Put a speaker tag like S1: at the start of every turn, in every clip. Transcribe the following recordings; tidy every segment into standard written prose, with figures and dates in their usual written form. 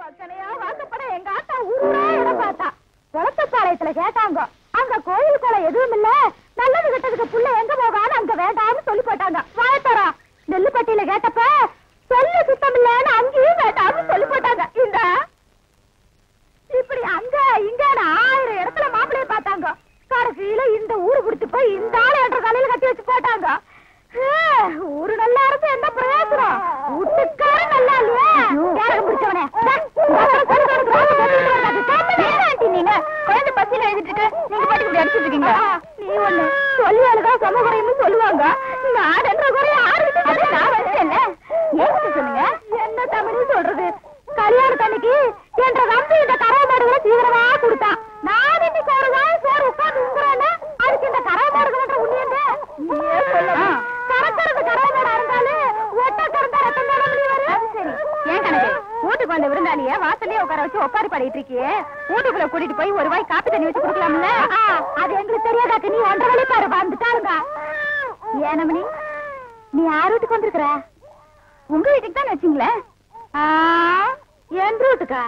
S1: வக்கனையா வாக்கப்பட எங்க ஆத்தா ஊரா இடம் பார்த்தா குளத்தப்பாளையத்துல கேட்டாங்க. அங்க கோயில் குளம் எதுவும் இல்ல, நல்லது கிட்டதுக்கு புள்ள எங்க போகான்னு அங்க வேண்டாம்னு சொல்லி போட்டாங்க. வாயத்தரா நெல்லுப்பட்டியில கேட்டப்ப சொல்லு சுத்தம் இல்லன்னு அங்கேயும் வேண்டாம்னு சொல்லி போட்டாங்க. இந்த இப்படி அங்க இங்க 1000 இடத்துல மாப்பிள்ளைய பார்த்தாங்க. கடைசியில இந்த ஊரு பிடிச்சு போய் இந்த ஆளு என்ற தலையில கட்டி வச்சு போட்டாங்க. ஊரு நல்லா இருந்து என்ன பிரயோஜனம்? வீட்டுக்கார நல்லா இல்லையா? யாரும் பிடிச்சவனே நீங்க குழந்தை பசியில எழுதிட்டு இருக்கு, நீங்க பாட்டுக்கு இப்படி அடிச்சுட்டு இருக்கீங்க. நீ ஒண்ணு சொல்லி அழுகா சமகுறைன்னு சொல்லுவாங்க. நான் 2 குறை 6 நான் வச்சேன்ல. ஏன் சொன்னீங்க? என்ன தமிழ் சொல்றது? கல்யாணத்தன்னைக்கு என்ற நம்பி இந்த கரைமாடுகளை தீவிரமா கொடுத்தான். நான் இன்னைக்கு ஒரு நாள் சோறு உட்காந்து உங்குறேன்னு அதுக்கு இந்த கரைமாடுகள் என்ற உண்மையன்னு நீயே சொல்லலாம். கறக்கிறது கரைமாடா இருந்தாலும் ஒட்ட கறந்தா ரத்தம் தான் வரும். சரி, ஏன் கணக்கு வீட்டுக்கு வந்த விருந்தாளிய வாசல்லே உட்கார வச்சு ஒப்பாரி பாடிட்டு இருக்கியே, வீட்டுக்குள்ள கூட்டிட்டு போய் ஒரு வாய் காப்பி தண்ணி வச்சு குடுக்கலாம்ல? அது எங்களுக்கு தெரியாதாக்கு நீ 1.5 வழி பாரு வந்துட்டாருங்க. ஏனமணி நீ யார் வீட்டுக்கு வந்திருக்கிற? உங்க வீட்டுக்கு தான் வச்சீங்களே. என் வீட்டுக்கா?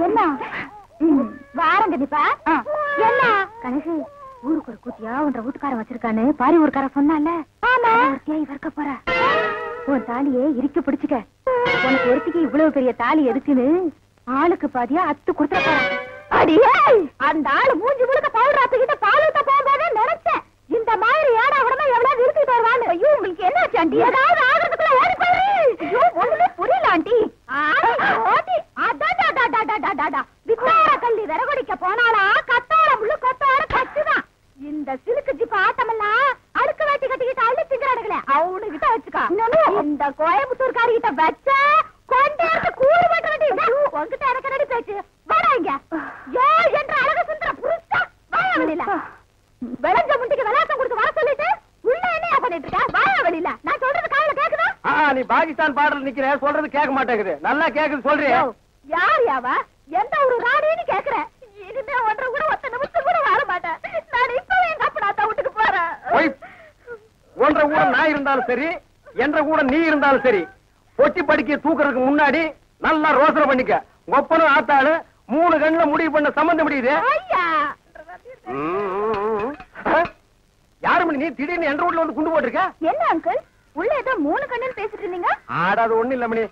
S1: என்ன வாரம் கண்டிப்பா என்ன கணக்கு ஊருக்கு ஒரு கூத்தியா உன்ற வீட்டுக்காரன் வச்சிருக்கான்னு பாரி ஊருக்கார சொன்னால இவர்க்க போற உன் தாலியே இறுக்கி பிடிச்சுக்க. உனக்கு ஒருத்திக்கு இவ்வளவு பெரிய தாலி எதுக்குன்னு ஆளுக்கு பாதியா அத்து கொடுத்துட போறான். அடியே அந்த ஆளு மூஞ்சி முழுக்க பவுடர் ஆத்துக்கிட்ட பாலூத்த போகும்போதே நினைச்சேன் இந்த மாதிரி ஏடா உடனே எவ்வளவு இருக்கிட்டு வருவான்னு. ஐயோ உங்களுக்கு என்ன ஆச்சு ஆண்டி? ஏதாவது ஆகிறதுக்குள்ள ஓடி போயிரு. ஐயோ ஒண்ணுமே புரியல ஆண்டி. வித்தார கல்லி விறகுடிக்க போனாலா கத்தார முள்ளு கொத்தார கச்சுதான். இந்த சிலுக்கு ஜிப்ப ஆட்டமெல்லாம் அடுக்க வேட்டி கட்டிக்கிட்டு அள்ளி திங்கிறானுங்களே அவனு கிட்ட வச்சுக்கா. இந்த கோயம்புத்தூர்காரி கிட்ட வச்ச கொண்டேர்த்து கூறு போட்டு வேண்டி உங்ககிட்ட எனக்கு நடி பேச்சு வராங்க. ஏ என்ற அழக சுந்தர புருஷா வாயா வெளியில. விளைஞ்ச முண்டிக்கு விளாசம் கொடுத்து வர சொல்லிட்டு உள்ள என்ன பண்ணிட்டு இருக்க? வாயா வெளியில. நான் சொல்றது காதுல கேக்குதா?
S2: நீ பாகிஸ்தான் பாடல் நிக்கிற, சொல்றது கேட்க மாட்டேங்குது. நல்லா கேக்குது சொல்றியா?
S1: யார் யாவா? எந்த ஒரு ராணின்னு கேக்குறேன். இனிமே 1.5 கூட 10 நிமிஷம் கூட வாழ மாட்டேன். நான் இப்பவே எங்க அப்பா வீட்டுக்கு போறேன்.
S2: 1.5 கூட நான் இருந்தாலும் சரி, என்ற கூட நீ இருந்தாலும் சரி, பொட்டி படிக்க தூக்குறதுக்கு முன்னாடி நல்லா ரோசனை பண்ணிக்க. ஒப்பனும் ஆத்தாளு 3 கண்ணுல முடிவு பண்ண சம்பந்தம் முடியுது. யாரு மணி நீ திடீர்னு என்ற வீட்டுல வந்து குண்டு போட்டிருக்க?
S1: என்ன அங்கிள் உள்ள ஏதோ 3 கண்ணுன்னு பேசிட்டு இருந்தீங்க?
S2: ஆடாது ஒண்ணு இல்ல மணி.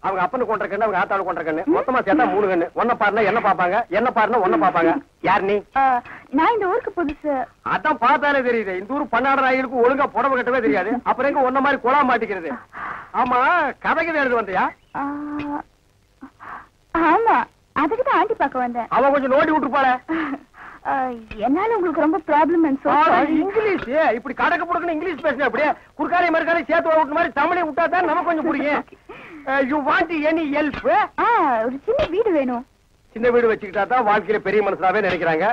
S2: அவங்க அப்பனு கொண்ட கண்ணு, அவங்க ஆத்தாளு கொண்ட கண்ணு, மொத்தமா சேர்த்தா 3 கண்ணு. ஒன்ன பாருனா என்ன பாப்பாங்க, என்ன பாருனா ஒன்ன பாப்பாங்க. யார் நீ?
S1: நான் இந்த ஊருக்கு புதுசு.
S2: அதான் பார்த்தாலே தெரியுது. இந்த ஊர் பன்னாடு நாய்களுக்கு ஒழுங்கா புடவை கட்டவே தெரியாது. அப்புறம் எங்க ஒன்ன மாதிரி குழா மாட்டிக்கிறது. ஆமா கதைக்கு எழுது வந்தியா?
S1: ஆமா அதுக்குதான் ஆண்டி பார்க்க வந்தேன்.
S2: அவன் கொஞ்சம் நோண்டி விட்டுருப்பாள.
S1: என்னால உங்களுக்கு ரொம்ப ப்ராப்ளம்.
S2: இங்கிலீஷ் இப்படி கடக்க புடக்குன்னு இங்கிலீஷ் பேசுங்க. அப்படியே குறுக்காரி மறுக்காரி சேர்த்து விட்டு மாதிரி தமிழை விட்டா தான் நமக்கு கொஞ்சம் புரியும். You want any help?
S1: ஒரு சின்ன வீடு வேணும்.
S2: சின்ன வீடு வச்சுக்கிட்டா தான் வாழ்க்கையில பெரிய மனசாவே நினைக்கிறாங்க.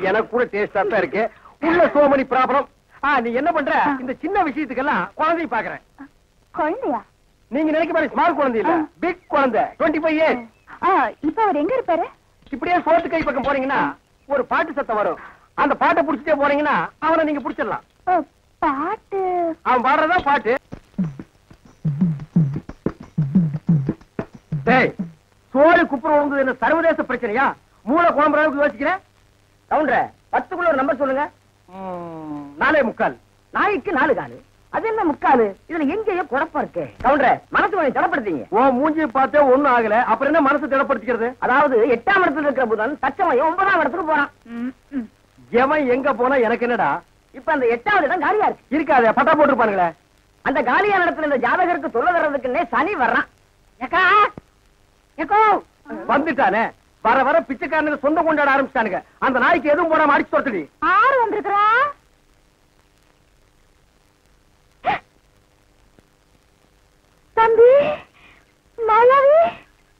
S2: எனக்கு கூட டேஸ்டா தான் இருக்கு. உள்ள சோமனி ப்ராப்ளம். நீ என்ன பண்ற? இந்த சின்ன விஷயத்துக்கெல்லாம் குழந்தைய பாக்குறேன்.
S1: குழந்தையா?
S2: நீங்க நினைக்க மாதிரி ஸ்மால் குழந்தை இல்ல, பிக் குழந்தை. 25 years.
S1: இப்ப அவர் எங்க இருப்பாரு?
S2: இப்படியே சோத்து கை பக்கம் போறீங்கன்னா ஒரு பாட்டு சத்தம் வரும். அந்த பாட்டை புடிச்சிட்டே போறீங்கன்னா அவனை நீங்க புடிச்சிடலாம்.
S1: பாட்டு?
S2: அவன் பாடுறதா பாட்டு. சோறு குப்புற உங்க என்ன சர்வதேச பிரச்சனையா? மூளை குழம்புற அளவுக்கு யோசிக்கிறேன். கவுண்டர 10க்குள்ள ஒரு நம்பர் சொல்லுங்க. 4.25.
S3: நாய்க்கு 4 காலு. அது என்ன முக்காலு? இதுல எங்கேயோ குழப்பம் இருக்கு. கவுண்டர மனசு கொஞ்சம் திடப்படுத்தீங்க.
S2: ஓ மூஞ்சி பார்த்தே ஒண்ணும் ஆகல, அப்புறம் என்ன மனசு திடப்படுத்திக்கிறது?
S3: அதாவது 8ஆம் இடத்துல இருக்கிற புதன் தச்சமயம் 9ஆம் இடத்துக்கு போறான்.
S2: எவன் எங்க போனா எனக்கு என்னடா?
S3: இப்ப அந்த 8வது இடம் காலியா இருக்கு.
S2: இருக்காது, பட்டா போட்டுருப்பானுங்களே.
S3: அந்த காலியான இடத்துல இந்த ஜாதகருக்கு தொல்லை தர்றதுக்குன்னே சனி வர்றான்.
S2: வந்துட்டானே, வர வர பிச்சைக்காரனுக்கு சொந்த கொண்டாட ஆரம்பிச்சானுங்க. அந்த நாய்க்கு எதுவும் போடாம அடிச்சு தொட்டடி.
S1: ஆறு வந்திருக்கிறா தம்பி மலவி.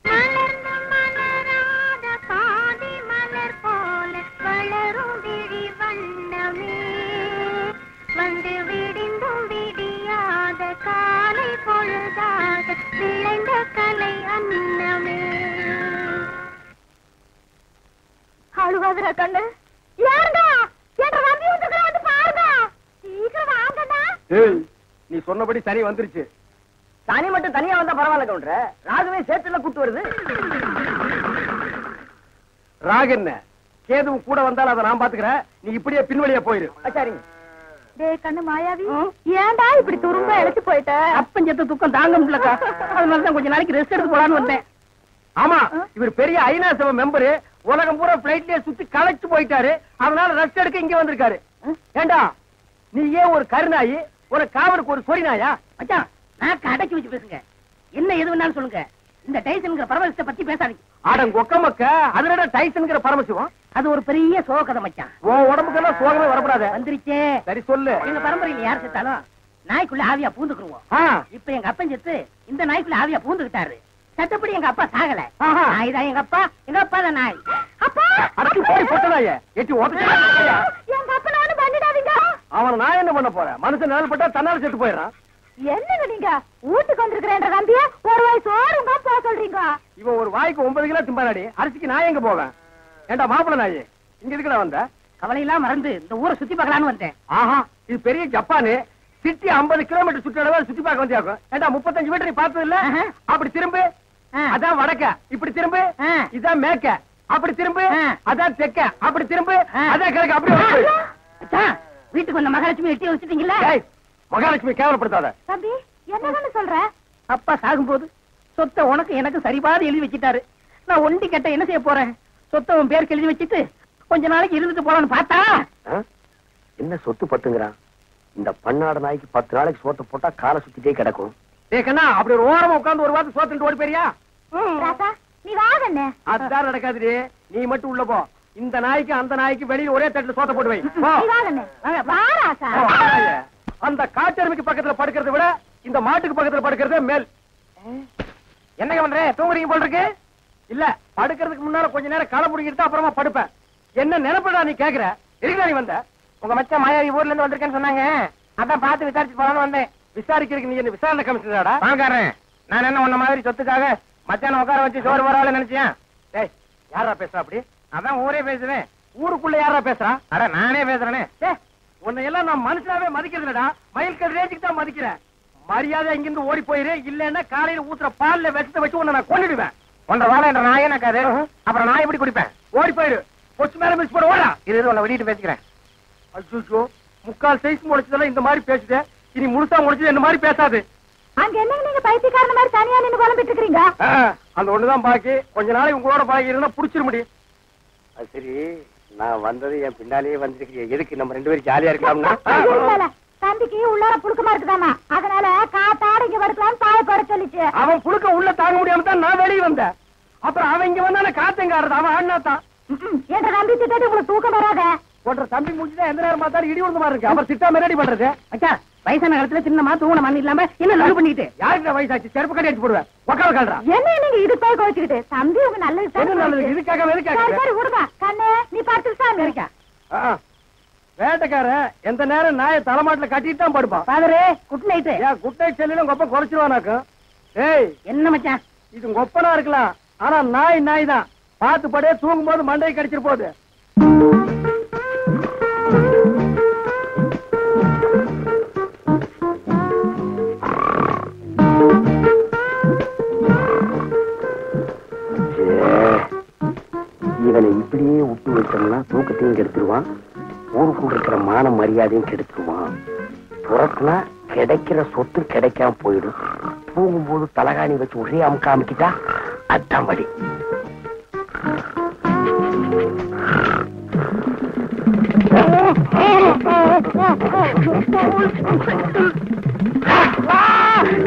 S1: மலர்ந்த மலராத பாதி மலர் போல வளரும் விழி வண்ணமே, வந்து விடிந்தும் விடியாத காலை பொழுதாக விளைந்த கலை அன்னமே. அழுவாதுரா கண்ணு. யாருடா என்ற நம்பி வந்துக்கிறா, வந்து பாருங்க. சீக்கிரம் வாங்கடா.
S2: நீ சொன்னபடி சரி வந்துருச்சு.
S3: சனி மட்டும் தனியா வந்தா பரவாயில்ல கவுண்டர், ராகுவே சேர்த்துல கூட்டு வருது.
S2: ராகு என்ன கேதுவும் கூட வந்தாலும் அதை நான் பாத்துக்கிறேன், நீ இப்படியே பின்வழியா போயிரு.
S3: சரிங்க.
S1: டேய் கண்ணு மாயாவி, ஏன்டா இப்படி துரும்ப இழைச்சு போயிட்ட?
S3: அப்பஞ்சத்து துக்கம் தாங்க முடியலக்கா, அதனாலதான் கொஞ்ச நாளைக்கு ரெஸ்ட் எடுத்து போலான்னு வந்தேன்.
S2: ஆமா, இவர் பெரிய ஐநா சபை மெம்பரு, உலகம் பூரா பிளைட்லயே சுத்தி களைச்சு போயிட்டாரு, அதனால ரெஸ்ட் எடுக்க இங்க வந்திருக்காரு. ஏண்டா நீ ஏன் ஒரு கருநாயி, உனக்கு காவலுக்கு ஒரு சொறி நாயா?
S3: மச்சான், நான் அடக்கி வச்சு பேசுங்க, என்ன எது வேணாலும் சொல்லுங்க, இந்த டைசன்ங்கிற பரமசிவத்தை பத்தி பேசாதீங்க.
S2: ஆடம் ஒக்கமக்க அதுல டைசன்ங்கிற பரமசிவம்,
S3: அது ஒரு பெரிய சோகதை மச்சான்.
S2: உன் உடம்புக்கெல்லாம் சோகமே வரப்படாத.
S3: வந்துருச்சே.
S2: சரி சொல்லு.
S3: எங்க பரம்பரையில யார் செத்தாலும் நாய்க்குள்ள ஆவியா பூந்துக்குருவோம். இப்ப எங்க அப்பன் செத்து இந்த நாய்க்குள்ள ஆவியா பூந்துக்கிட்டாரு. சட்டப்படி எங்க அப்பா சாகல, நாய் தான் எங்க அப்பா, எங்க அப்பா தான் நாய். அப்பா
S2: அடக்கி போய் போட்டதாயே எட்டி ஓட்டலையா?
S1: எங்க அப்பனை ஒண்ணு பண்ணிடாதீங்க.
S2: அவன் நான் என்ன பண்ண போறேன், மனுஷன் நிலப்பட்டா தன்னால செத்து போயிடறான்.
S1: என்னங்க நீங்க வீட்டுக்கு வந்திருக்கிறேன்ற நம்பிய ஒரு வாய் சோறுங்க போக சொல்றீங்க?
S2: இவன் ஒரு வாய்க்கு 9 கிலோ திம்பாடி, அரிசிக்கு நான் எங்க போவேன்? ஏண்டா மாப்பிள்ள நாயே, இங்க எதுக்குடா வந்த?
S3: கவலையெல்லாம் மறந்து இந்த ஊரை சுத்தி பார்க்கலான்னு வந்தேன்.
S2: ஆஹா, இது பெரிய ஜப்பானு, சிட்டி 50 கிலோமீட்டர் சுற்றளவு சுத்தி பார்க்க வந்தியாக்கும். ஏண்டா 35 மீட்டர் நீ பார்த்தது இல்ல? அப்படி திரும்பு, அதான் வடக்க. இப்படி திரும்பு, இதான் மேக்க. அப்படி திரும்பு, அதான் தெக்க. அப்படி திரும்பு, அதான் கிழக்கு. அப்படி
S3: வீட்டுக்கு வந்த மகாலட்சுமி எட்டி வச்சுட்டீங்களா?
S2: மகாலட்சுமி கேவலப்படுத்தாத.
S1: தம்பி என்னன்னு சொல்ற?
S3: அப்பா சாகும்போது சொத்தை உனக்கு எனக்கு சரிபாதி எழுதி வச்சிட்டாரு. நான் ஒண்டி கட்ட என்ன செய்ய போறேன்? சொத்தை உன் பேருக்கு எழுதி வச்சுட்டு கொஞ்ச நாளைக்கு இருந்துட்டு போலான்னு பார்த்தா
S2: என்ன சொத்து பத்துங்கிறான்? இந்த பன்னாடு நாய்க்கு 10 நாளைக்கு சோத்து போட்டா காலை சுத்திட்டே கிடக்கும். கண்ணா, அப்படி ஒரு ஓரமா உட்கார்ந்து ஒரு வாரத்தை சோத்துட்டு ஓடி போறியா?
S1: ராசா நீ வாங்கண்ணே.
S2: அதுதான் நடக்காது, நீ மட்டும் உள்ள போ. இந்த நாய்க்கு அந்த நாய்க்கு வெளியில ஒரே தட்டுல சோத்த போட்டு வை.
S1: நீ வாங்கண்ணே. வா ராசா.
S2: அந்த காட்டெருமைக்கு பக்கத்துல படுக்கிறத விட இந்த மாட்டுக்கு பக்கத்துல படுக்கிறதே மேல். என்னங்க பண்ற, தூங்குறீங்க போல இருக்கு? இல்ல, படுக்கிறதுக்கு முன்னால கொஞ்ச நேரம் களை முடிக்கிட்டு அப்புறமா படுப்பேன். என்ன நினைப்படா நீ கேக்குற? இருக்கா நீ வந்த? உங்க மச்சான் மாயாவி ஊர்ல இருந்து வந்திருக்கேன்னு சொன்னாங்க, அதான் பார்த்து விசாரிச்சு போலான்னு வந்தேன். விசாரிக்கிறதுக்கு நீ என்ன விசாரணை கமிஷனராடா? பாக்காரன், நான் என்ன உன்ன மாதிரி சொத்துக்காக மச்சான உட்கார வச்சு சோறு போறாள் நினைச்சேன். டேய், யாரா பேசுறா அப்படி? அதான் ஊரே பேசுவேன். ஊருக்குள்ள யாரா பேசுறா? அட நானே பேசுறேனே. உன்னை எல்லாம் நான் மனுஷனாவே மதிக்கிறதுலடா, மயில்கல் ரேஞ்சுக்கு தான் மதிக்கிறேன். மரியாதை இங்கிருந்து ஓடி போயிரு, இல்லன்னா காலையில ஊத்துற பால்ல விஷத்தை வச்சு உன்னை நான் கொன்னுடுவேன். ஒன்றரை வாழை என்ற நாயே நக்காது, அப்புறம் நான் எப்படி குடிப்பேன்? ஓடி போயிரு, கொச்சு மேல மிஸ் போட ஓடா. இது உன்னை வெளியிட்டு பேசிக்கிறேன். அச்சோ, முக்கால் சைஸ் முடிச்சதெல்லாம் இந்த மாதிரி பேசுது, இனி முழுசா முடிச்சது இந்த மாதிரி பேசாது.
S1: அங்க என்னங்க நீங்க பைத்தியக்காரன மாதிரி தனியா நின்னு குழம்பிட்டு இருக்கீங்க?
S2: அந்த ஒண்ணுதான் பாக்கி, கொஞ்ச நாளைக்கு உங்களோட பாக்கி இருந்தா புடிச்சிட முடியும். அது சரி, நான் வந்தது என் பின்னாலேயே வந்திருக்கீங்க, எதுக்கு நம்ம 2 பேரும் ஜாலியா இருக்கலாம்னா?
S1: தம்பிக்கு உள்ளார புழுக்கமா இருக்குதாமா, அதனால காத்தாட இங்க வரலாம் பாய போட சொல்லிச்சு.
S2: அவன் புழுக்க உள்ள தாங்க முடியாம தான் நான் வெளியே வந்தேன். அப்புறம் அவன் இங்க வந்தானே காத்தங்காரது, அவன் அண்ணா தான்.
S1: என்ற தம்பி திட்டு உங்களுக்கு தூக்கம் வராத.
S2: போன்ற தம்பி முடிச்சுதான் எந்த நேரம் பார்த்தாலும் இடி விழுந்த மாதிரி இருக்கு. அவர் திட்டாம ரெடி பண்றது.
S3: அச்சா, வயசான காலத்துல சின்னமா தூங்கின மண் இல்லாம என்ன நல்ல பண்ணிட்டு
S2: யாருக்கு வயசாச்சு? செருப்பு கட்டி அடிச்சு போடுவேன். உக்கால கால்றா.
S1: என்ன நீங்க இது போய் கோச்சிக்கிட்டு? தம்பி உங்க நல்லது
S2: இதுக்காக எதுக்காக?
S1: சரி விடுங்க கண்ணே, நீ பார்த்துட்டு இருக்கா.
S2: வேட்டைக்காரன் எந்த நேரம் நாயை தலைமாட்டில கட்டிட்டு தான் படுப்பான்.
S3: பாதரே, குட் நைட்.
S2: ஏன் குட் நைட் செல்லிலும் கொப்ப குறைச்சிருவானாக்கும். ஏய்,
S3: என்ன மச்சான்
S2: இது கொப்பனா இருக்கலாம், ஆனா நாய் தான். பார்த்து படே, தூங்கும் போது மண்டை கடிச்சிட்டு போகுது. இவனை இப்படியே விட்டு வச்சோம்னா தூக்கத்தையும் கெடுத்துருவான், ஊருக்குள்ள இருக்கிற மான மரியாதையும் கெடுத்துருவான். புறத்துனா கிடைக்கிற சொத்து கிடைக்காம போயிடும். தூங்கும்போது தலகாணி வச்சு ஒரே அமுக்க அமைக்கிட்டா அதான் வழி.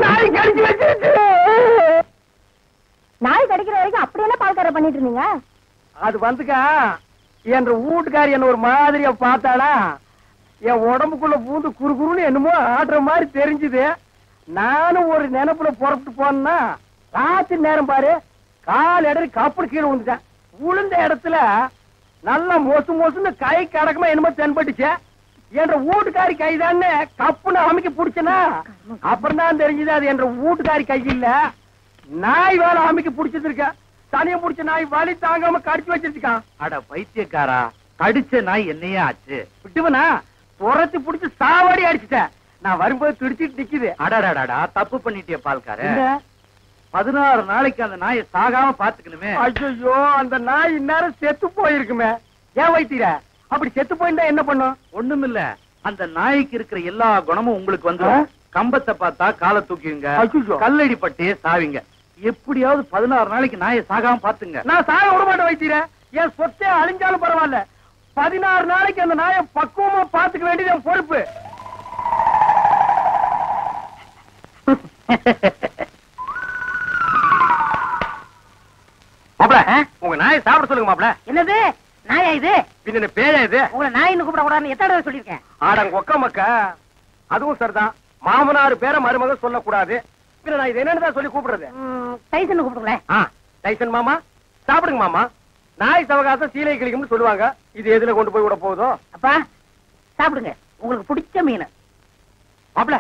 S2: நாய் கடிச்சு வச்சிருச்சு.
S1: நாய் கடிக்கிற வரைக்கும் அப்படியெல்லாம் பால்கார பண்ணிட்டு இருந்தீங்க?
S2: அது வந்துக்கா, என்ற வீட்டுக்காரி என்ன ஒரு மாதிரியா பார்த்தாளா, என் உடம்புக்குள்ள பூந்து குறுகுறுன்னு என்னமோ ஆடுற மாதிரி தெரிஞ்சுது. நானும் ஒரு நினைப்புல புறப்பட்டு போனா ராத்திரி நேரம் பாரு, கால் இடறி கப்படு கீழே விழுந்துட்டேன். விழுந்த இடத்துல நல்லா மொசு மொசுன்னு கை கடக்கமா என்னமோ தென்பட்டுச்சு. என்ற வீட்டுக்காரி கைதான்னு கப்புன்னு அமைக்க பிடிச்சனா, அப்புறம் தான் தெரிஞ்சது அது என்ற வீட்டுக்காரி கை இல்ல, நாய் வேலை அமைக்க பிடிச்சது இருக்க. தனியம் பிடிச்ச நாய் வலி தாங்காம கடிச்சு வச்சிருக்கான். அட பைத்தியக்காரா, கடிச்ச நாய் என்னையே ஆச்சு? விட்டுவனா துரத்தி பிடிச்சு சாவாடி அடிச்சுட்ட. நான் வரும்போது துடிச்சிட்டு நிக்குது.
S4: அடாடாடா, தப்பு பண்ணிட்டிய பால்கார. 16 நாளைக்கு அந்த நாயை சாகாம பாத்துக்கணுமே.
S2: ஐயோ, அந்த நாய் இந்நேரம் செத்து போயிருக்குமே. ஏன் வைத்தீர? அப்படி செத்து போயிருந்தா என்ன பண்ணும்?
S4: ஒண்ணுமில்ல, அந்த நாய்க்கு இருக்கிற எல்லா குணமும் உங்களுக்கு வந்து கம்பத்தை பார்த்தா காலை தூக்கிங்க, கல்லடி பட்டே சாவிங்க. எப்படியாவது 16 நாளைக்கு நாயை சாகாம பாத்துங்க.
S2: நான் சாக விட மாட்டேன் வைத்தீர. என் சொத்தே அழிஞ்சாலும் பரவாயில்ல, 16 நாளைக்கு அந்த நாயை பக்குவமா பாத்துக்க வேண்டியது என் பொறுப்பு. மாப்ள, உங்க நாயை சாப்பிட சொல்லுங்க மாப்ள.
S3: என்னது நாயா இது?
S2: பின்ன பேயா இது?
S3: உங்களை நாயின்னு கூப்பிட கூடாதுன்னு எத்தனை தடவை சொல்லிருக்கேன்?
S2: ஆடங்க ஒக்க மக்க. அதுவும் சரிதான், மாமனார் பேர மருமக சொல்லக்கூடாது. பின்ன நான் இது என்னன்னு சொல்லி கூப்பிடுறது?
S3: டைசன் கூப்பிடுங்களேன்.
S2: டைசன் மாமா சாப்பிடுங்க மாமா. நாய் சவகாசம் சீலை கிளிக்கும்னு சொல்லுவாங்க. இது எதுல கொண்டு போய் விட போகுதோ?
S3: அப்பா சாப்பிடுங்க, உங்களுக்கு பிடிச்ச மீன்.
S2: மாப்ள,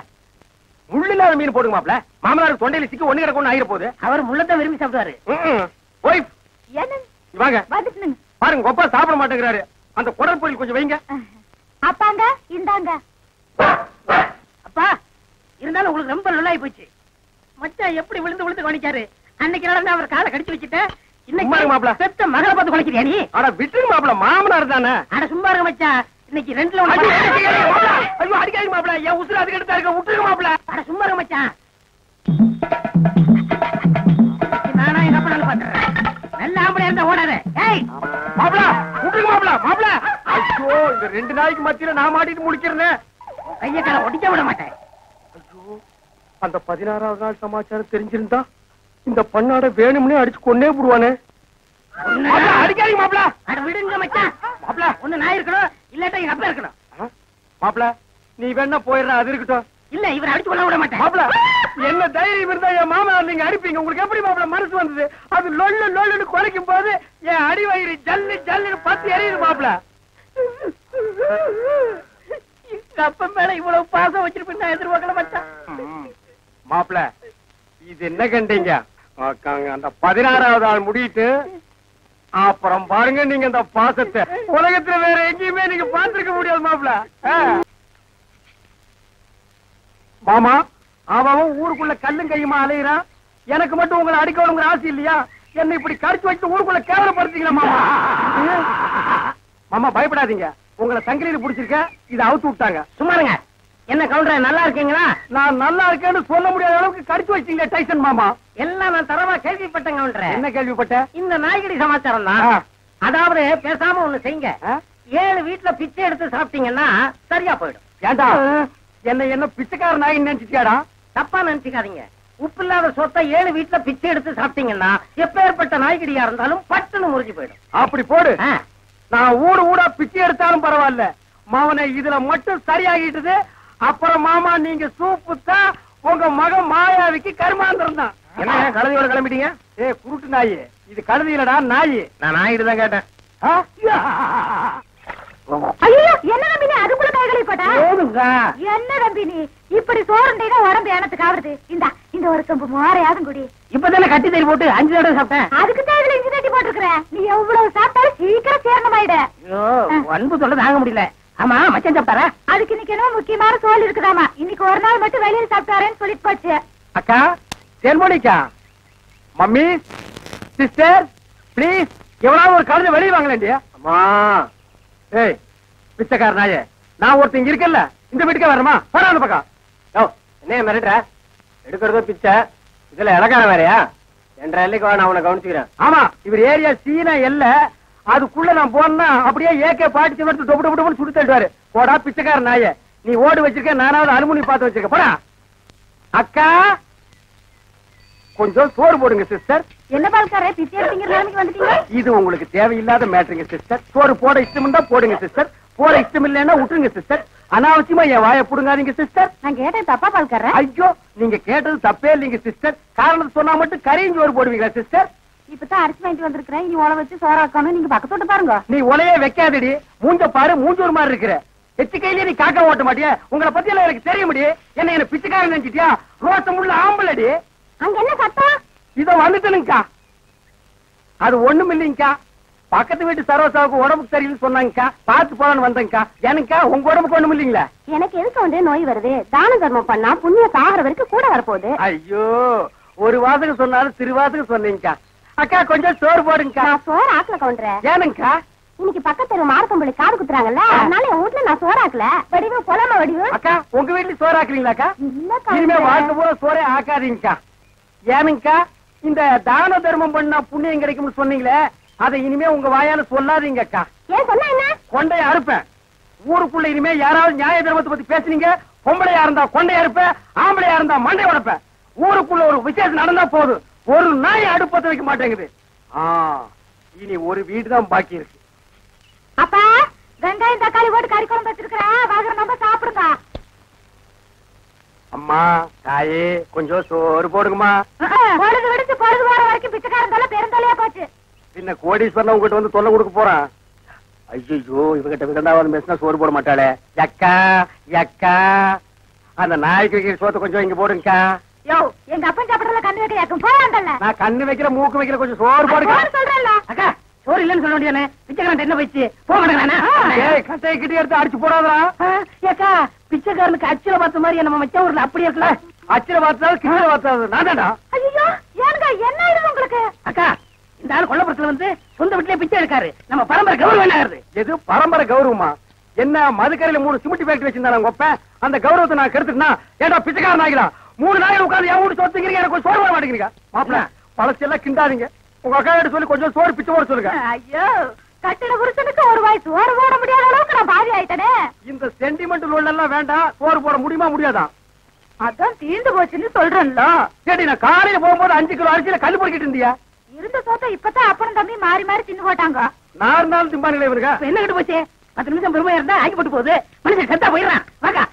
S2: முள்ளில்லாத மீன் போடுங்க மாப்ள. மாமனார் தொண்டையில சிக்கி ஒண்ணு கிடக்கும் ஆயிர போகுது.
S3: அவர் முள்ளத்தை விரும்பி சாப்பிடுவாரு.
S1: என்ன வந்துட்டுங்க
S2: பாருங்க, கொப்பா சாப்பிட மாட்டேங்கிறாரு. அந்த குடல் பொரியல் கொஞ்சம் வைங்க.
S1: அப்பாங்க இந்தாங்க.
S3: அப்பா இருந்தாலும் உங்களுக்கு ரொம்ப நல்லாயி போச்சு. மச்சான் எப்படி விழுந்து விழுந்து கவனிச்சாரு. அன்னைக்கு நடந்து அவர் காலை கடிச்சு வச்சுட்டு
S2: மாப்ள
S3: பெத்த மகளை பார்த்து குலைக்கிறியா நீ?
S2: அட விட்டுருங்க மாப்ள, மாமனார் தானே.
S3: அட சும்மா இருக்க மச்சான், இன்னைக்கு 2ல
S2: ஐயோ அடிக்காதீங்க மாப்ள, என் உசுறு அதுக்கு எடுத்தா இருக்க. விட்டுருங்க மாப்ள.
S3: அட சும்மா இருக்க மச்சான். நானா எங்க அப்பா பாத்துறேன். நல்ல ஆம்பளை இருந்தா ஓடாத. ஏய்
S2: மாப்ள, விட்டுருங்க மாப்ள. மாப்ள, ஐயோ இந்த 2 நாய்க்கு மத்தியில நான் மாட்டிட்டு முழிக்கிறேன்.
S3: கைய கால ஒடிக்க விட மாட்டேன்.
S2: ஐயோ, அந்த 16வது நாள் சமாச்சாரம் தெரிஞ்சிருந்தா இந்த பண்ணாட வேணும்னே அடிச்சு கொன்னே போடுவானே. அடிக்காதீங்க மாப்ள.
S3: அட விடுங்க மச்சான்.
S2: மாப்ள,
S3: ஒண்ணு நான் இருக்கணும், இல்லாட்டா எங்க அப்பா இருக்கணும்.
S2: மாப்ள நீ வேணா போயிடுற, அது இருக்கட்டும்.
S3: இல்ல இவரை அடிச்சு கொள்ள விட மாட்டேன்.
S2: மாப்ள, என்ன தைரியம் இருந்தா என் மாமனார் நீங்க அடிப்பீங்க? உங்களுக்கு எப்படி மாப்ள மனசு வந்தது? அது லொல்லு லொல்லுன்னு குறைக்கும் போது என் அடி வயிறு ஜல்லு ஜல்லுன்னு பத்தி எரியுது மாப்ள.
S3: எங்க அப்பா மேல இவ்வளவு பாசம் வச்சிருப்பேன் நான் எதிர்பார்க்கல மச்சான்.
S2: மாப்ள, இது என்ன கண்டீங்க? அந்த 16வது ஆள் முடியிட்டு அப்புறம் பாருங்க நீங்க இந்த பாசத்தை உலகத்துல வேற எங்கேயுமே நீங்க பார்த்திருக்க முடியாது மாப்ள. மாமா, அவன் ஊருக்குள்ள கல்லும் கையுமா அலையிறான். எனக்கு மட்டும் உங்களை அடிக்கணுங்கிற ஆசை இல்லையா? என்ன இப்படி கடிச்சு வச்சு ஊருக்குள்ள கேவலப்படுத்தீங்களா மாமா? மாமா பயப்படாதீங்க, உங்களை சங்கிலியில புடிச்சிருக்க, இதை அவுத்து விட்டாங்க.
S3: சும்மாருங்க. என்ன கவுண்டர் நல்லா இருக்கீங்களா?
S2: நான் நல்லா இருக்கேன்னு சொல்ல முடியாத அளவுக்கு கடிச்சு வச்சீங்க டைசன் மாமா.
S3: எல்லாம் நான் தரமா கேள்விப்பட்டேன் கவுண்டர்.
S2: என்ன கேள்விப்பட்ட?
S3: இந்த நாய்கடி சமாச்சாரம் தான். அதாவது பேசாம ஒண்ணு செய்யுங்க, 7 வீட்டுல பிச்சை எடுத்து சாப்பிட்டீங்கன்னா சரியா போயிடும்.
S2: ஏண்டா என்ன பிச்சைக்கார நாய் நினைச்சிட்டியாடா?
S3: தப்பா நினைச்சுக்காதீங்க. உப்பு இல்லாத சொத்தை 7 வீட்டுல பிச்சை எடுத்து சாப்பிட்டீங்கன்னா எப்பேற்பட்ட நாய்கடியா இருந்தாலும் பட்டுன்னு முறிஞ்சு போயிடும்.
S2: அப்படி போடு. நான் ஊடா பிச்சை எடுத்தாலும் பரவாயில்ல, மாவனை இதுல மட்டும் சரியாகிட்டுது. அப்புறம் மாமா நீங்க சூப்பு தான் உங்க மகன் மாயாவிக்கு கருமாந்திரம் தான். என்ன கழுதியோட கிளம்பிட்டீங்க? குருட்டு நாய் இது, கழுதி இல்லடா நாய். நான் நாயிட்டு தான் கேட்டேன்.
S1: ஐயோ என்ன நம்பி நீ அதுக்குள்ள கைகளை போட்டா? என்ன நம்பி நீ இப்படி சோறுண்டா உடம்பு எனத்துக்கு ஆகுது. இந்த ஒரு கம்பு மோரையாதும் குடி.
S3: இப்பதானே கட்டி தறி போட்டு 5 தடவை சாப்பிட்டேன்.
S1: அதுக்கு தான் இதுல இஞ்சி தட்டி போட்டுருக்க. நீ எவ்வளவு சாப்பிட்டாலும் சீக்கிரம் சேரணமாயிட.
S3: அன்பு சொல்ல தாங்க முடியல. ஆமா மச்சான் சாப்பிட்டாரா?
S1: அதுக்கு இன்னைக்கு என்ன முக்கியமான சோல் இருக்குதாமா. இன்னைக்கு ஒரு நாள் மட்டும் வெளியில சாப்பிட்டாரேன்னு சொல்லிட்டு போச்சு.
S2: அக்கா, செல்மோனிக்கா, மம்மி, சிஸ்டர், பிளீஸ் எவ்வளவு ஒரு கழுதை வெளியே வாங்கலேண்டியா? அம்மா, ஏய் பிச்சைக்கார நாயே, நான் ஒருத்தங்க இருக்கல, இந்த வீட்டுக்கே வரமா? வர அந்த பக்கம். என்ன மிரட்டுற? எடுக்கிறதோ பிச்சை, இதுல இலக்கார வேறையா? 2 எல்லைக்கு வா, நான் உன்னை கவனிச்சுக்கிறேன். ஆமா, இவர் ஏரியா சீனா எல்ல, அதுக்குள்ள நான் போனா அப்படியே ஏகே பாட்டி டொப்பு டொப்பு டொப்புன்னு சுட்டு தள்ளுவாரு. போடா பிச்சைக்கார நாயே, நீ ஓடு வச்சிருக்க, நானாவது அலுமினி பார்த்து வச்சிருக்க. போடா. அக்கா, கொஞ்சம் சோறு போடுங்க சிஸ்டர்.
S1: என்ன பால்காரே பிச்சை எடுத்தீங்க நிலைமைக்கு வந்துட்டீங்க?
S2: இது உங்களுக்கு தேவையில்லாத மேட்டருங்க சிஸ்டர். சோறு போட இஷ்டம் தான் போடுங்க சிஸ்டர், போட இஷ்டம் இல்லைன்னா விட்டுருங்க சிஸ்டர். அனாவசியமா என் வாயை புடுங்காதீங்க சிஸ்டர்.
S1: நான் கேட்டேன் தப்பா பால்காரே?
S2: ஐயோ, நீங்க கேட்டது தப்பே இல்லைங்க சிஸ்டர். காரணம் சொன்னா மட்டும் கரையும் சோறு போடுவீங்களா சிஸ்டர்?
S1: இப்பதான் அரிசி வாங்கிட்டு வந்திருக்கிறேன், இனி உழ வச்சு சோறாக்கணும். நீங்க பக்கத்தோட்டு பாருங்க.
S2: நீ உலையே வைக்காதடி, மூஞ்ச பாரு, மூஞ்சூர் மாதிரி இருக்கிற. எச்சு கையிலே நீ காக்க ஓட்ட மாட்டியா? உங்களை பத்தி எல்லாம் எனக்கு தெரிய முடியும். என்ன பிச்சைக்காரன் நினைச்சிட்டியா? ரோசம் உள்ள ஆம்பளடி.
S1: அங்க என்ன சத்தம்?
S2: இதோ வந்துட்டனுங்கக்கா. அது ஒண்ணும் இல்லைங்கக்கா, பக்கத்து வீட்டு சரோசாவுக்கு உடம்புக்கு சரியில்லைன்னு சொன்னாங்கக்கா, பார்த்து போலான்னு வந்தேங்கக்கா. எனக்கா உங்க உடம்புக்கு ஒண்ணும் இல்லீங்களா?
S1: எனக்கு எதுக்கு வந்து நோய் வருது? தான தர்மம் பண்ணா புண்ணியம் சாகர வரைக்கும் கூட வரப்போகுது.
S2: ஐயோ, ஒரு வாசகம் சொன்னாலும் திருவாசகம் சொன்னீங்கக்கா. அக்கா கொஞ்சம் சோறு போடுங்கக்கா.
S1: நான் சோறு ஆக்கல கவுண்டர்.
S2: ஏனுங்கக்கா?
S1: இன்னைக்கு பக்கத்து தெரு மாரக்கம்பளி காது குத்துறாங்கல்ல, அதனால என் வீட்டுல நான் சோறு ஆக்கல. வடிவு கொலாம வடிவு.
S2: அக்கா உங்க வீட்டுல சோறு ஆக்குறீங்களாக்கா?
S1: இல்ல
S2: இனிமே வாழ்க்கை
S1: கவுண்டர்.
S2: பூரா சோறே ஆக்காதீங்கக்கா. ஏனுங்கக்கா? இந்த தான தர்மம் பண்ணா புண்ணியம் கிடைக்கும்னு சொன்னீங்களே, அதை இனிமே உங்க வாயால சொல்லாதீங்கக்கா.
S1: ஏன் சொன்னா என்ன?
S2: கொண்டைய அறுப்பேன். ஊருக்குள்ள இனிமே யாராவது நியாய தர்மத்தை பத்தி பேசுனீங்க, பொம்பளையா இருந்தா கொண்டைய அறுப்பேன், ஆம்பளையா இருந்தா மண்டை உடைப்பேன். ஊருக்குள்ள ஒரு விசேஷம் நடந்தா போதும், ஒரு நாய் அடுப்பத்தை வைக்க மாட்டேங்குது. இனி ஒரு வீடு தான் பாக்கி இருக்கு.
S1: அப்பா, வெங்காயம் தக்காளி போட்டு கறி குழம்பு வச்சிருக்கிறேன், வாங்குற நம்ம சாப்பிடுங்க.
S2: அம்மா தாயே கொஞ்சம் சோறு போடுங்கம்மா.
S1: பொழுது விடுத்து பொழுது வர வரைக்கும் பிச்சைக்காரன் தொல்லை பெருந்தொல்லையா போச்சு.
S2: பின்ன கோடீஸ்வரன் உங்ககிட்ட வந்து தொல்லை கொடுக்க போறான். ஐயோ, இவகிட்ட விதண்டாவது பேசினா சோறு போட மாட்டாளே. அக்கா அக்கா, அந்த நாய்க்கு வைக்கிற சோத்தை கொஞ்சம் இங்க போடுங்கக்கா.
S1: யோ, எங்க அப்பன் சாப்பிடறதுல கண்ணு வைக்க யாக்கும் போவாங்கல்ல.
S2: நான் கண்ணு வைக்கிற மூக்கு வைக்கிற கொஞ்சம் சோறு போடுங்க.
S1: சொல்றேன்ல.
S3: அக்கா சோறு இல்லன்னு சொல்ல வேண்டியதானே? பிச்சைக்காரன் என்ன வச்சு போக மாட்டேங்கிறானா?
S2: ஏய், கட்டையை கிட்டி எடுத்து அடிச்சு போடாதா.
S3: ஏக்கா, பிச்சைக்காரனுக்கு அச்சுல பார்த்த மாதிரி நம்ம மச்ச ஊர்ல அப்படி இருக்கலாம்.
S2: அச்சில பார்த்தாலும் கிட்ட பார்த்தாது நான்டா.
S1: ஐயோ, ஏனுங்க என்ன ஆயிடுது உங்களுக்கு?
S3: அக்கா, இந்த ஆள் கொல்லப்புறத்துல வந்து சொந்த வீட்டிலே பிச்சை எடுக்காரு. நம்ம பரம்பரை கௌரவம் என்ன ஆகுது?
S2: எது பரம்பரை கௌரவமா? என்ன மதுக்கரையில 3 சிமெண்ட் ஃபேக்டரி வச்சிருந்தாங்க உங்க அப்பன், அந்த கௌரவத்தை நான் கெடுத்துட்டா? ஏடா பிச்சைக்காரன் ஆகிடா, 3 நாள் உட்கார்ந்து என் வீட்டு சொத்துக்கிறீங்க, எனக்கு சோறு வர மாட்டேங்கிறீங்க. மாப்பிள்ள பழசெல்லாம் கிண்டாதீங்க. உங்க அக்கா கிட்ட சொல்லி கொஞ்சம் சோறு பிச்சை போட சொல்லுங்க.
S1: ஐயோ, கட்டின புருஷனுக்கு ஒரு வாய் சோறு போட முடியாத அளவுக்கு நான் பாவி ஆயிட்டனே.
S2: இந்த சென்டிமெண்ட் லோல் எல்லாம் வேண்டாம். சோறு போட முடியுமா முடியாதா?
S1: அதான் தீர்ந்து போச்சுன்னு சொல்றேன்ல.
S2: சரி, நான் காலையில போகும்போது 5 கிலோ அரிசியில கல் பொறுக்கிட்டு இருந்தியா?
S1: இருந்த சோத்தை இப்பதான் அப்பனும் தம்பி மாறி மாறி தின்னு போட்டாங்க.
S2: நான் இருந்தாலும் திம்பானுங்களே இவருங்க.
S3: இப்ப என்ன கிட்ட போச்சு? 10 நிமிஷம் பெருமையா இருந்தா ஆக்கி போட்டு போகுது. மனுஷன் செத்தா போயிடுறான். வாக்கா.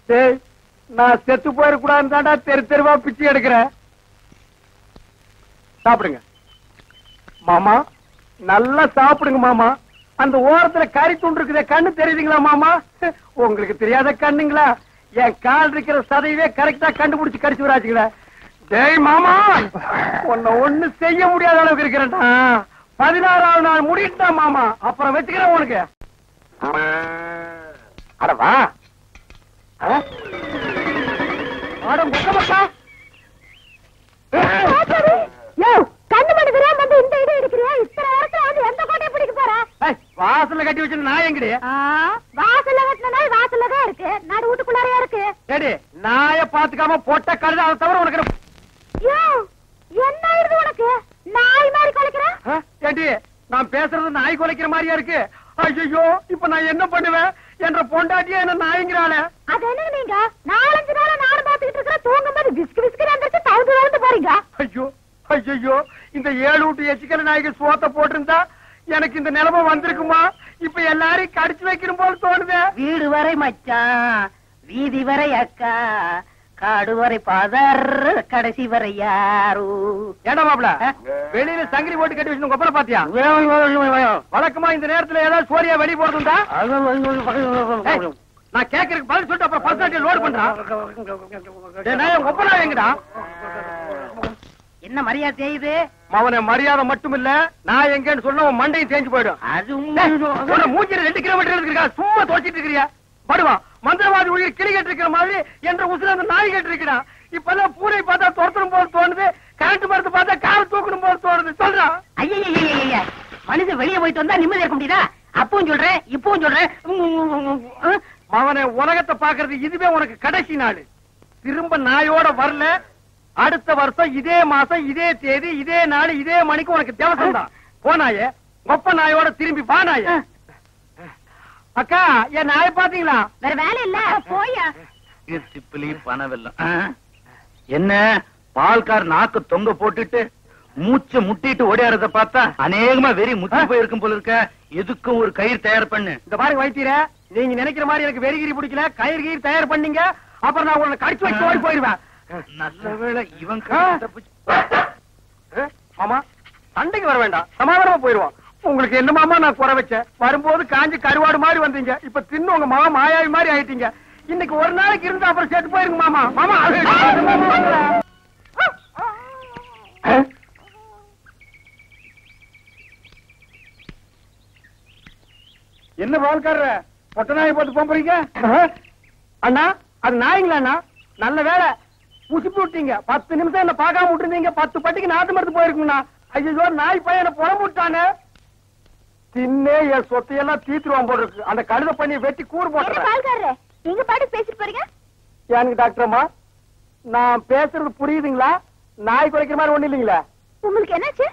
S2: டேய், நான் செத்து போயிடக்கூடாதுன்னு தாண்டா தெரு தெருவா பிச்சை எடுக்கிறேன். சாப்பிடுங்க மாமா, நல்லா சாப்பிடுங்க மாமா. அந்த ஓரத்துல கறி துண்டு இருக்குதே, கண்ணு தெரியுதுங்களா மாமா? உங்களுக்கு தெரியாத கண்ணுங்களா? என் கால் இருக்கிற சதையவே கரெக்டா கண்டுபிடிச்சு கடிச்சு வராச்சுங்களா? டேய் மாமா, உன்னை ஒண்ணு செய்ய முடியாத அளவுக்கு இருக்கிறேன்டா. 16ஆவது நாள் முடிட்டா மாமா, அப்புறம் வச்சுக்கிறேன் உனக்கு. அடவா
S1: கண்ணு மணி தெரியாம வந்து இந்த இடம் எடுக்கிறியா? இத்தனை நேரத்துல வந்து எந்த கோட்டையை பிடிக்க போற?
S2: வாசல்ல கட்டி வச்சு நான் எங்கடி?
S1: வாசல்ல கட்டின நாய் வாசல்ல தான் இருக்கு, நடு வீட்டுக்குள்ளாரையா இருக்கு.
S2: சரி, நாய பாத்துக்காம பொட்ட கழுத, அதை தவிர உனக்கு
S1: என்ன ஆயிடுது உனக்கு? நாய் மாதிரி குலைக்கிற?
S2: ஏடி, நான் பேசுறது நாய் குலைக்கிற மாதிரியா இருக்கு? ஐயோ, இப்ப நான் என்ன பண்ணுவேன்? என்ற பொண்டாட்டியா என்ன நாய்ங்கிறாளே.
S1: அது என்ன நீங்க 4-5 நாளா நானும் பாத்துக்கிட்டு இருக்கிற, தூங்கும்போது விஸ்கு விஸ்கு வந்துட்டு தவுந்து தவுந்து போறீங்க.
S2: ஐயோ ஐயோ, இந்த 7 வீட்டு எச்சிக்கல நாய்க்கு சோத்த போட்டிருந்தா எனக்கு இந்த நிலைமை வந்திருக்குமா? இப்ப எல்லாரையும் கடிச்சு வைக்கணும் போல தோணுது.
S3: வீடு வரை மச்சான், வீதி வரை அக்கா, காடு வரை பாதர், கடைசி வரை யாரு.
S2: ஏடா மாப்ள, வெளியில சங்கிலி போட்டு கட்டி வச்சு கொப்பரை பாத்தியா? வழக்கமா இந்த நேரத்துல ஏதாவது சோரியா வெளியே போறதுண்டா? நான் கேக்குறதுக்கு பதில் சொல்லிட்டு அப்புறம் பர்சனாலிட்டி லோட் பண்றான். கொப்பரா எங்கடா?
S3: என்ன மரியாதை செய்யுது?
S2: அவனை மரியாதை மட்டும் இல்ல, நான் எங்கன்னு சொன்ன உன் மண்டையும் தேஞ்சு போயிடும்.
S3: அது
S2: மூஞ்சில 2 கிலோமீட்டர் இருக்கா, சும்மா தோச்சிட்டு இருக்கிறியா? படுவா, மந்திரவாதி உயிர் கிளி கட்டு இருக்கிற மாதிரி என்ற உசுர அந்த நாய் கட்டு இருக்கிறான். இப்பதான் பூனை பார்த்தா துரத்தணும் போல தோணுது, கரண்ட் மரத்து பார்த்தா கார தூக்கணும் போல தோணுது. சொல்றான்.
S3: ஐயா, மனுஷன் வெளியே போயிட்டு வந்தா நிம்மதி இருக்க முடியுதா? அப்பவும் சொல்றேன், இப்பவும் சொல்றேன்.
S2: அவனை உலகத்தை பாக்குறது இதுவே உனக்கு கடைசி நாள். திரும்ப நாயோட வரல, அடுத்த வருஷம் இதே மாசம் இதே தேதி இதே நாள் இதே மணிக்கு உனக்கு தேவசம் தான். போனாயே ஒப்ப நாயோட திரும்பி பானாய. அக்கா, என் நாயை பாத்தீங்களா?
S1: வேற வேலை இல்ல, போயா.
S4: திப்பிலி பணவெல்லாம் என்ன பால்கார் நாக்கு தொங்க போட்டுட்டு மூச்சை முட்டிட்டு ஓடியாரத பார்த்தா அநேகமா வெறி முத்தி போயிருக்கும் போல இருக்க. எதுக்கும் ஒரு கயிறு தயார் பண்ணு.
S2: இந்த பாருங்க வைத்தியர, நீங்க நினைக்கிற மாதிரி எனக்கு வெறிகிரி பிடிக்கல. கயிறு கயிறு தயார் பண்ணீங்க, அப்புறம் நான் உங்களை கடிச்சு வச்சு ஓடி போயிருவேன்.
S4: நல்ல வேளை இவன்
S2: மாமா சண்டைக்கு வர வேண்டாம், சமாதானமா போயிருவான். உங்களுக்கு என்ன மாமா நான் குறை வச்சேன்? வரும்போது காஞ்சி கருவாடு மாதிரி வந்தீங்க, இப்ப தின்னு உங்க மாமா மாயாவி மாதிரி ஆயிட்டீங்க. இன்னைக்கு ஒரு நாளைக்கு இருந்தா அப்புறம் செத்து போயிருங்க மாமா. மாமா என்ன பால்காரர பொட்ட நாயை போட்டு போறீங்க? அண்ணா அது நாய்ங்களா அண்ணா? நல்ல வேலை புசிப்பு விட்டீங்க. 10 நிமிஷம் என்ன பார்க்காம விட்டுருந்தீங்க, 10 பட்டிக்கு நாத்து மருந்து போயிருக்குங்கண்ணா. ஐயோ நாய் பையனை புறம் விட்டானே. தின்னே என் சொத்தையெல்லாம் தீத்துருவான் போல இருக்கு. அந்த கழுத பண்ணி வெட்டி கூறு போட்டுறேன்.
S1: பால்காரரே, நீங்க பாட்டு பேசிட்டு போறீங்க.
S2: எனக்கு டாக்டர்மா நான் பேசுறது புரியுதுங்களா? நாய் குறைக்கிற மாதிரி ஒண்ணு இல்லைங்களா?
S1: உங்களுக்கு என்னாச்சு?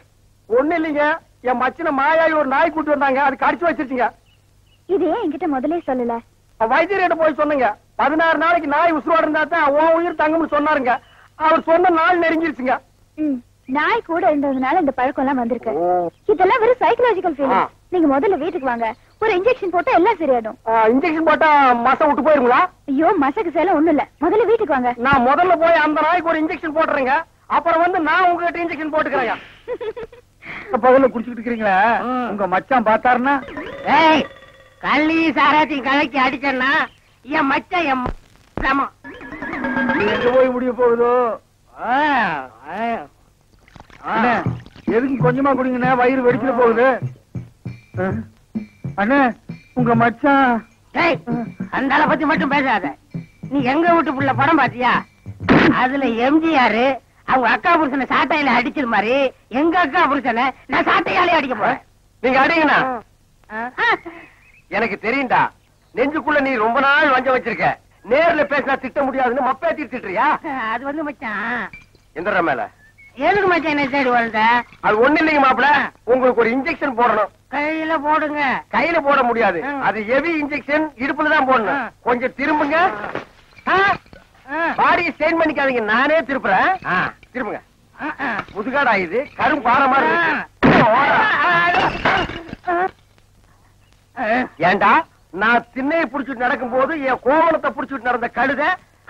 S2: ஒண்ணு இல்லைங்க, என் மச்சின மாயாயி ஒரு நாய் கூட்டு வந்தாங்க, அது கடிச்சு வச்சிருச்சுங்க.
S1: இது ஏன் என்கிட்ட முதல்ல சொல்லல?
S2: வைத்தியர்கிட்ட போய் சொன்னீங்க. 16 நாளைக்கு நாய் உசுரோட இருந்தா தான் உன் உயிர் தங்கும்னு சொன்னாருங்க. அவர் சொன்ன நாள் நெருங்கிருச்சுங்க.
S1: நாய் கூட இருந்ததுனால இந்த பழக்கம் எல்லாம் வந்திருக்கு. இதெல்லாம் வெறும் சைக்கலாஜிக்கல் ஃபீலிங். நீங்க முதல்ல வீட்டுக்கு வாங்க, ஒரு இன்ஜெக்ஷன் போட்டா எல்லாம் சரியாடும்.
S2: இன்ஜெக்ஷன் போட்டா மசை விட்டு போயிருங்களா?
S1: ஐயோ மசக்கு சேல ஒண்ணும் இல்ல, முதல்ல வீட்டுக்கு வாங்க.
S2: நான் முதல்ல போய் அந்த நாய்க்கு ஒரு இன்ஜெக்ஷன் போட்டுறேங்க, அப்புறம் வந்து நான் உங்ககிட்ட இன்ஜெக்ஷன் போட்டுக்கிறேங்க. பகல குடிச்சுட்டு இருக்கீங்களா? உங்க மச்சான் பார்த்தாருன்னா
S3: கள்ளி சாராத்தையும் கலக்கி அடிச்சேன்னா என் மச்சான் என் சமம்.
S2: எங்க போய் முடிய போகுதோ? எதுக்கு கொஞ்சமா குடிங்கண்ணே, வயிறு வெடிச்சிட போகுது. அண்ணே உங்க மச்சான்.
S3: அந்த ஆளை பத்தி மட்டும் பேசாத. நீ எங்க வீட்டு புள்ள படம் பாத்தியா? அதுல எம்ஜிஆர் அவங்க அக்கா புருஷனை சாட்டையில அடிச்சது மாதிரி எங்க அக்கா புருஷனை நான் சாட்டையாலே அடிக்க போறேன்.
S2: நீங்க அடிங்கண்ணா. எனக்கு தெரியும்டா, நெஞ்சுக்குள்ள நீ ரொம்ப நாள் வஞ்ச வச்சிருக்க. நேர்ல பேசினா திட்ட முடியாதுன்னு மப்பே திட்டுறியா?
S3: அது வந்து மச்சான்
S2: எந்திர மேல
S3: எதுக்கு மச்சான் என்ன தேடி வந்த?
S2: அது ஒண்ணு இல்லைங்க மாப்பிள, உங்களுக்கு ஒரு இன்ஜெக்ஷன் போடணும்.
S3: கையில போடுங்க.
S2: கையில போட முடியாது, அது ஹெவி இன்ஜெக்ஷன், இடுப்புல தான் போடணும். கொஞ்சம் திரும்புங்க. பாடியை ஸ்ட்ரெயின் பண்ணிக்காதீங்க, நானே திருப்புறேன். திரும்புங்க. முதுகாடா இது கரும் பாறை மாதிரி இருக்கு. ஏண்டா நான் திண்ணையை புடிச்சுட்டு நடக்கும் போது என் கோவணத்தை புடிச்சுட்டு நடந்த கழுத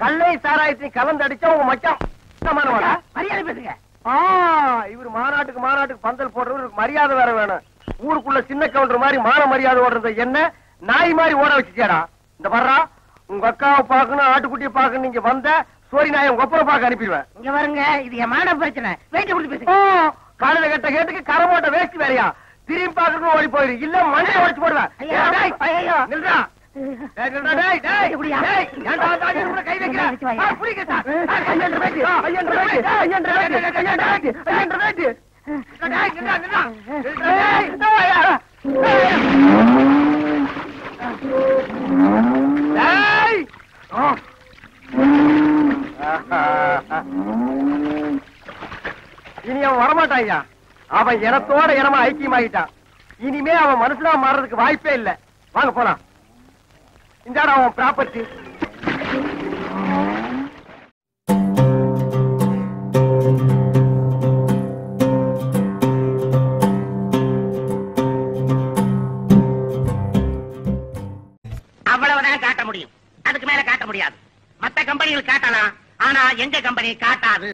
S2: கல்லை சாராயத்தையும் கலந்து அடிச்சா உங்க மச்சான்
S3: மரியாதை பேசுங்க.
S2: இவர் மாநாட்டுக்கு பந்தல் போடுறவருக்கு மரியாதை வேற வேணும். ஊருக்குள்ள சின்ன கவுண்டர் மாதிரி மான மரியாதை ஓடுறத என்ன நாய் மாதிரி ஓட வச்சுச்சேடா. இந்த வர்றா உங்க அக்காவை பாக்கணும், ஆட்டுக்குட்டியை பாக்கணும். நீங்க வந்த சோரி நாயை உங்க ஒப்பனை பாக்க அனுப்பிடுவேன்.
S3: இங்க வருங்க, இது என் மான பிரச்சனை. வெயிட் கொடுத்து பேசுங்க.
S2: காலையில கட்ட கேட்டுக்கு கரமோட்ட வேஸ்ட் வேறையா? திரும்பி பாக்குறது ஓடி போயிரு, இல்ல மண்ணை உடைச்சு போடுவேன். நில்றா. கை வைக்கிறேன். இனி அவன் வரமாட்டான். அவன் இனத்தோட இனமா ஐக்கியமாயிட்டான். இனிமே அவன் மனுஷனா மாறதுக்கு வாய்ப்பே இல்ல. வாங்க போலாம். இந்தாடா அவன் ப்ராப்பர்ட்டி.
S3: அவ்வளவுதான் காட்ட முடியும், அதுக்கு மேல காட்ட முடியாது. மத்த கம்பெனிகள் காட்டலாம், ஆனா எங்க கம்பெனி காட்டாது.